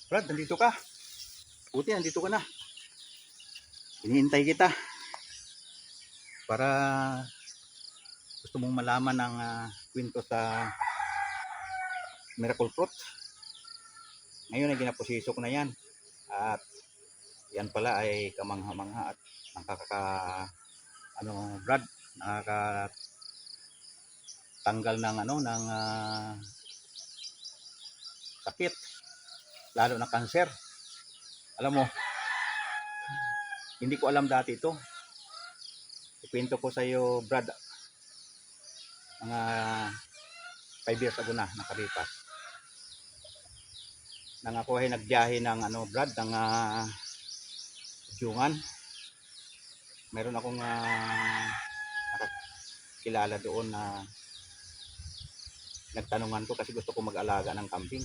Brad, nandito ka. Buti, nandito ka na. Hinihintay kita para gusto mong malaman ng kwento sa Miracle Fruit. Ngayon ay ginaposiso ko na yan. At yan pala ay kamangha-mangha at nakaka Brad, nakakatanggal ng ng sakit, lalo na kanser. Alam mo, hindi ko alam dati ito. Ikwento ko sa iyo, Brad, mga 5 years ago na nakalipas. Nang ako ay nagbiyahe ng Brad, ng Jungan. Meron akong nakakilala doon na nagtanungan ko kasi gusto ko mag-alaga ng kambing.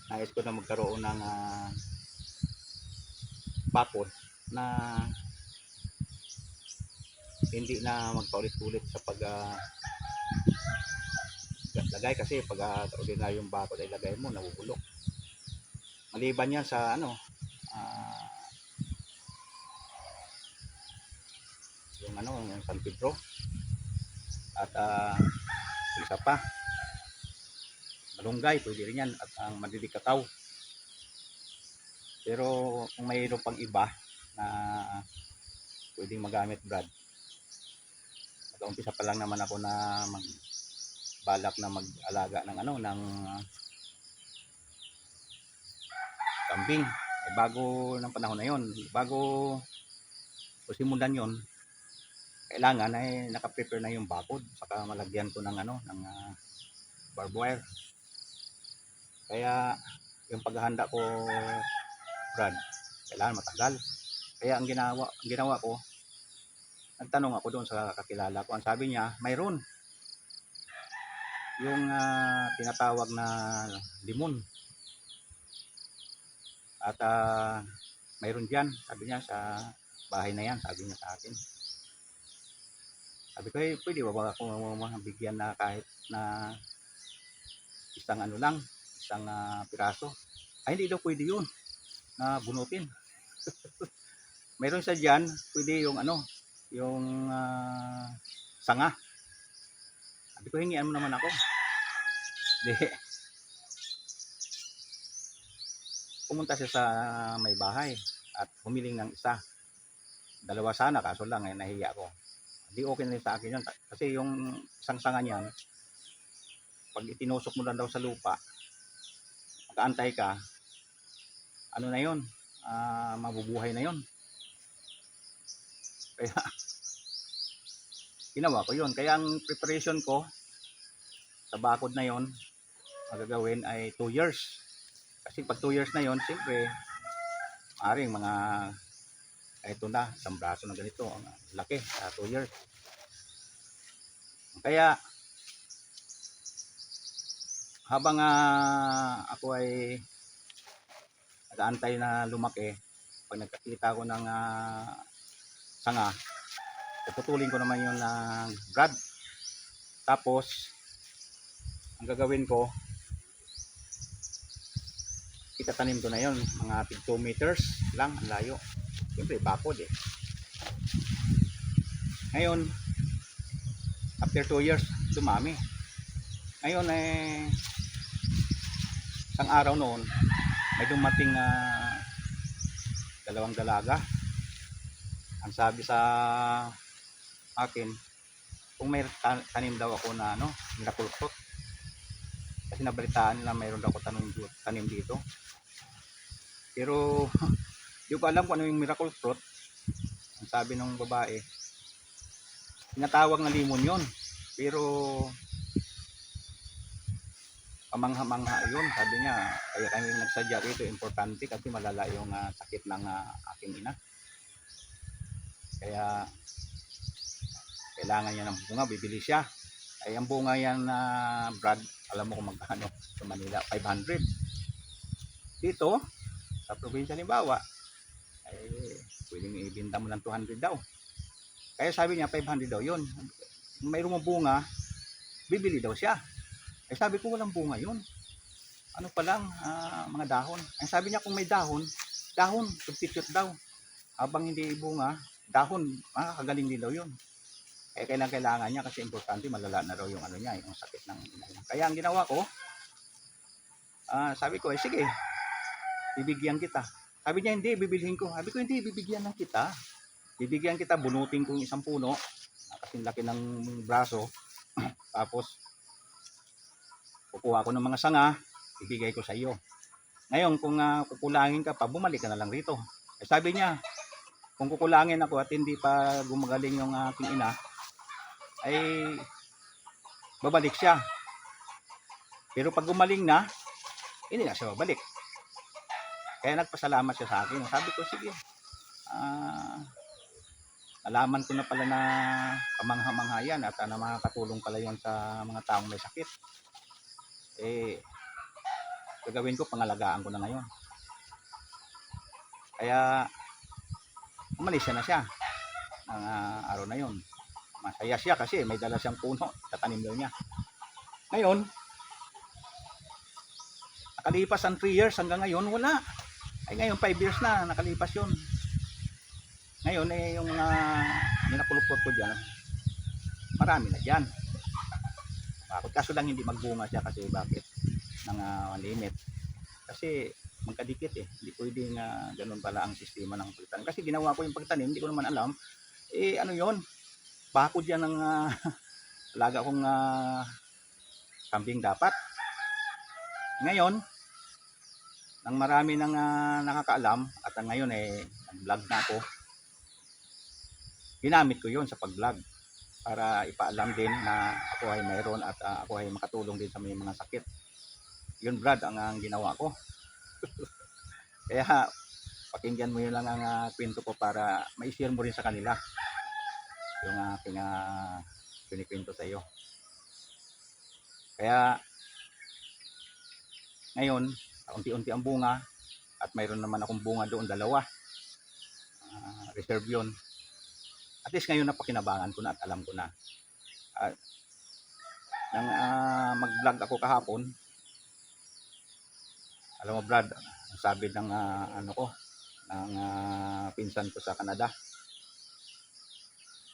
Nais ko na magkaroon ng bakod na hindi na magpaulit-ulit sa lagay, kasi pag ordinaryong bakod ay lagay mo, nabubulok. Maliban yan sa yung San Pedro at isa pa, malunggay, pwede rin yan, at ang madidikataw. Pero kung mayroon pang iba na pwedeng magamit, Brad, nag-umpisa pa lang naman ako na balak na mag-alaga ng ng kambing. Bago ng panahon na yon, bago ko simulan yon, kailangan ay naka-prepare na yung bakod, saka malagyan ko ng ng barbed wire. Kaya yung paghahanda ko, Brad, kailangan matagal. Kaya ang ginawa ko, nagtanong ako doon sa kakilala ko. Ang sabi niya, mayroon yung tinatawag na limon. At mayroon diyan, sabi niya, sa bahay na yan, sabi niya sa akin. Sabi ko, pwede ba ako mabigyan na kahit na isang isang piraso? Ay, hindi daw pwede yun na bunutin. Mayroon sa diyan, pwede yung yung sanga. Sabi ko, hingian mo naman ako. Di, pumunta siya sa may bahay at humiling ng isa. Dalawa sana, kaso lang nahiya ko. Di okay na rin sa akin yun. Kasi yung isang sanga niyan, pag itinusok mo lang daw sa lupa, mag-aantay ka, na yun, mabubuhay na yun. Kaya ginawa ko yun. Kaya ang preparation ko sa bakod na yun, magagawin ay 2 years. Kasi pag 2 years na yun, siyempre maaaring mga ito na, isang braso na ganito, laki sa 2 years. Kaya habang ako ay nag-aantay na lumaki, pag nagkakita ko ng sanga, puputulin ko naman yun ng brad. Tapos ang gagawin ko, itatanim ko na yun, mga 2 meters lang ang layo. Siyempre bakod Ngayon, after 2 years, dumami. Ngayon isang araw noon, may dumating dalawang dalaga. Ang sabi sa akin, kung may tanim daw ako na miracle fruit. Kasi nabalitaan nila mayroon daw ako tanim dito. Pero di ko alam kung ano yung miracle fruit. Ang sabi ng babae, tinatawag na limon yon, pero kamangha-mangha yun, sabi niya. Kaya kami nagsadya rito, importante kasi malala yung sakit ng aking ina. Kaya kailangan niya ng bunga, bibili siya. Ay ang bunga yan na Brad, alam mo kung magkano sa Manila? 500. Dito sa probinsya halimbawa ay pwedeng ibenta mo ng 200 daw. Kaya sabi niya 500 daw yun. Mayroong bunga, bibili daw siya. Eh sabi ko walang bunga yun. Ano pa lang, mga dahon. Ang sabi niya kung may dahon, substitute daw. Habang hindi bunga, dahon, makakagaling din daw yun. Eh kailangan niya kasi importante malala na raw yung ano niya, yung sakit ng ina niya. Kaya ang ginawa ko, sabi ko, sige, bibigyan kita. Sabi niya, hindi, bibilhin ko. Sabi ko, hindi, bibigyan ng kita. Bibigyan kita, bunutin kong isang puno, kasing laki ng braso. Tapos, kukuha ko ng mga sanga, ibigay ko sa iyo. Ngayon, kung kukulangin ka pa, bumalik ka na lang rito. Eh, sabi niya, kung kukulangin ako at hindi pa gumagaling yung aking ina, ay babalik siya. Pero pag gumaling na, hindi na siya babalik. Kaya nagpasalamat siya sa akin. Sabi ko, sige, nalaman ko na pala na kamangha-mangha yan at na makakatulong pala yan sa mga taong may sakit. Eh, gagawin ko, pangalagaan ko na ngayon. Kaya, umalis na siya ng araw na yon. Masaya siya kasi may dala siyang puno, tatanim daw niya. Ngayon, nakalipas ang 3 years hanggang ngayon, wala. Ay ngayon, 5 years na, nakalipas yun. Ngayon, yung ninakulupot ko dyan, marami na dyan. Bakit? Kaso lang hindi magbunga siya kasi bakit? Nang limit. Kasi magkadikit eh. Hindi pwedeng ganun pala ang sistema ng pagtanim. Kasi ginawa ko yung pagtanim, hindi ko naman alam. Eh ano yon? Bakod yan ng alaga kong kambing dapat. Ngayon, nang marami nang nakakaalam at ngayon nag-vlog na ako, ginamit ko yon sa pag-vlog para ipaalam din na ako ay mayroon at ako ay makatulong din sa may mga sakit. Yun Brad ang ginawa ko. Kaya pakinggan mo yun lang ang kwento ko para ma-share mo rin sa kanila yung aking kinikwento sa iyo. Kaya ngayon, unti-unti ang bunga at mayroon naman akong bunga doon, 2. Reserve yun. At least ngayon napakinabangan ko na at alam ko na. Nang mag-vlog ako kahapon, alam mo Brad, sabi ng ng pinsan ko sa Canada,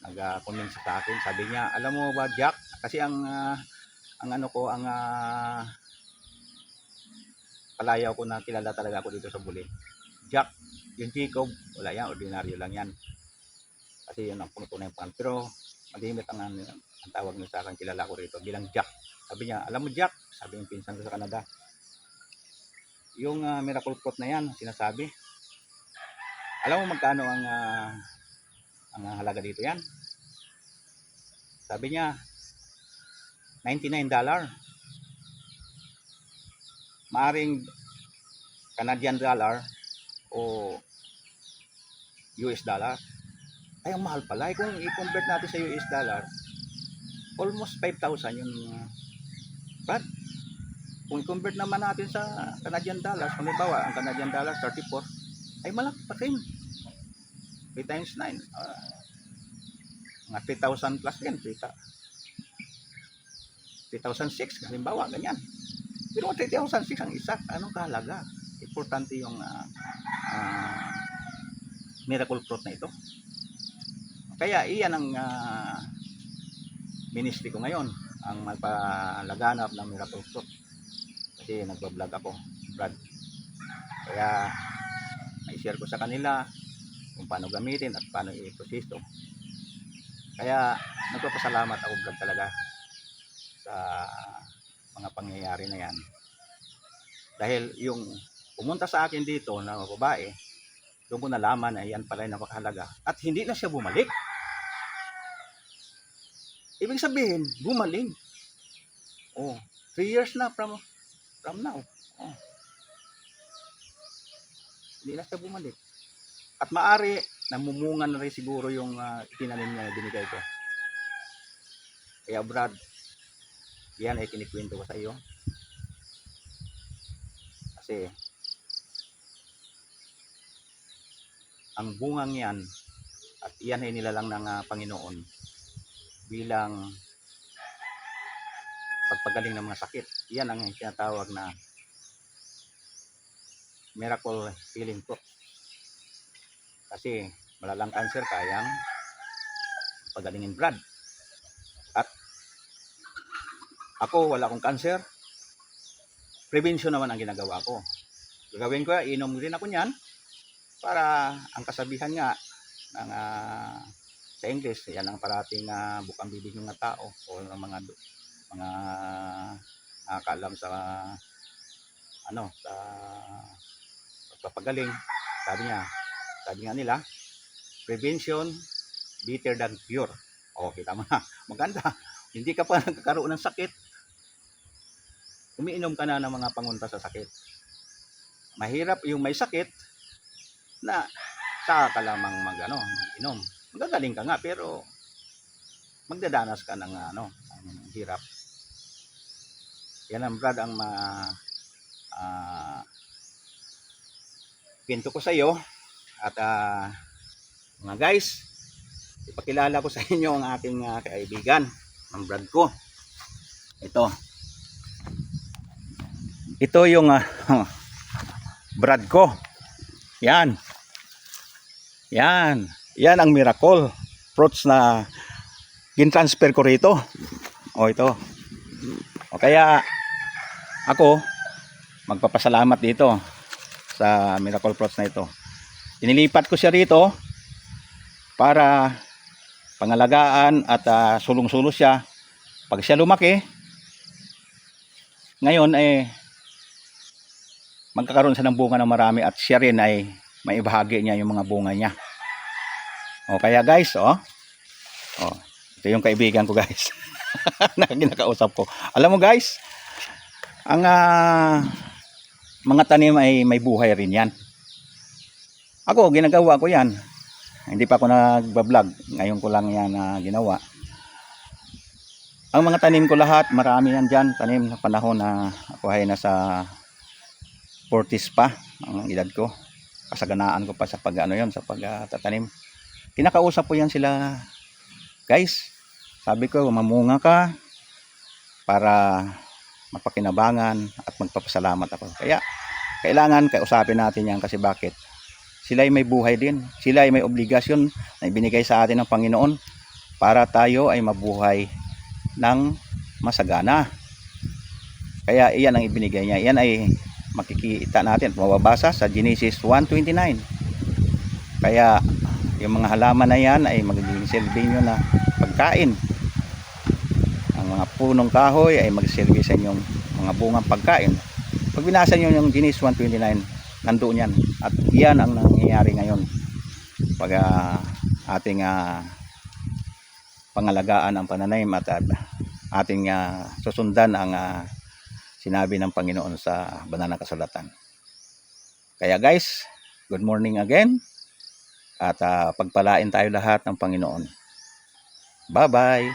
nag-comment sa akin, sabi niya, alam mo ba Jack, kasi ang palayaw ko na kilala talaga ako dito sa Buli. Jack, yung Jacob, wala yan, ordinaryo lang yan. Kasi yun ang tunay pangalan. Pero malimit ang tawag niya sa akin, kilala ko rito bilang Jack. Sabi niya, alam mo Jack, sabi ng pinsan ko sa Canada, yung miracle fruit na yan, sinasabi, alam mo magkano ang halaga dito yan? Sabi niya, $99. Maaring Canadian dollar o US dollar. Ay, ang mahal pala. Kung i-convert natin sa US dollar, almost 5,000 yung Brad. Kung i-convert naman natin sa Canadian dollars, kung halimbawa, ang Canadian dollar 34, ay malaki pa rin. 3 times 9. Mga 3,000 plus din. 3,006, halimbawa, ganyan. Pero 3,006 ang isa, anong kahalaga? Importante yung miracle fruit na ito. Kaya iyan ang ministry ko ngayon, ang magpalaganap ng miracle fruit. Kasi nagbablog ako, Brad. Kaya i-share ko sa kanila kung paano gamitin at paano i-proseso. Kaya nagpapasalamat ako Brad talaga sa mga pangyayari na yan. Dahil yung pumunta sa akin dito na babae, doon ko nalaman na yan pala yung napakahalaga. At hindi na siya bumalik. Ibig sabihin, gumaling. 3 years na from now. Hindi na siya bumalik. At maari, namumunga na rin siguro yung itinanim niya na binigay ko. Kaya Brad, yan ay kinikwento ko sa iyo. Kasi, ang bungang yan, at iyan ay nilalang ng Panginoon bilang magpagaling ng mga sakit. Yan ang tinatawag na miracle healing po. Kasi malalang cancer kayang pagalingin, Brad. At ako, wala akong cancer. Prevention naman ang ginagawa ko. Gagawin ko, inom rin ako niyan para ang kasabihan nga ng sa English, yan ang parating bukang bibig ng mga tao o ng mga nakakaalam sa sa pagpapagaling. Sabi nga nila, prevention better than cure. O, kita mo na, maganda. Hindi ka pa nagkakaroon ng sakit, umiinom ka na ng mga pangunta sa sakit. Mahirap yung may sakit na saka ka lamang inom. Magagaling ka nga pero magdadanas ka ng ang hirap. Yan ang, Brad, ang pinto ko sa iyo. At mga guys, ipakilala ko sa inyo ang aking kaibigan, ang Brad ko. Ito yung Brad ko. Yan ang miracle fruits na gin-transfer ko rito. Ito. Kaya ako magpapasalamat dito sa miracle fruits na ito. Inilipat ko siya rito para pangalagaan at sulong-sulo siya. Pag siya lumaki, ngayon magkakaroon siya ng bunga na marami at siya rin ay maibahagi niya yung mga bunga niya. Kaya guys, ito yung kaibigan ko, guys. Nakinakausap ko. Alam mo guys, ang mga tanim ay may buhay rin yan. Ako, ginagawa ko yan. Hindi pa ako nagbablog. Ngayon ko lang yan ginawa. Ang mga tanim ko lahat, marami yan dyan. Tanim na panahon na ako ay nasa 40s pa ang edad ko. Kasaganaan ko pa sa sa pagtatanim. Kinakausap ko yan sila, guys. Sabi ko, mamunga ka para mapakinabangan at magpapasalamat ako. Kaya kailangan kausapin natin yan kasi bakit? Sila ay may buhay din. Sila ay may obligasyon na ibinigay sa atin ng Panginoon para tayo ay mabuhay ng masagana. Kaya iyan ang ibinigay niya. Iyan ay makikita natin, mababasa sa Genesis 1:29. Kaya yung mga halaman na yan ay magiging silbi nyo na pagkain. Ang mga punong kahoy ay magsilbi sa inyong mga bungang pagkain. Pag binasa nyo yung Genesis 1:29, nandoon yan. At yan ang nangyayari ngayon pag ating pangalagaan ang pananaim at ating susundan ang sinabi ng Panginoon sa banal na kasulatan. Kaya guys, good morning again at pagpalain tayo lahat ng Panginoon. Bye-bye!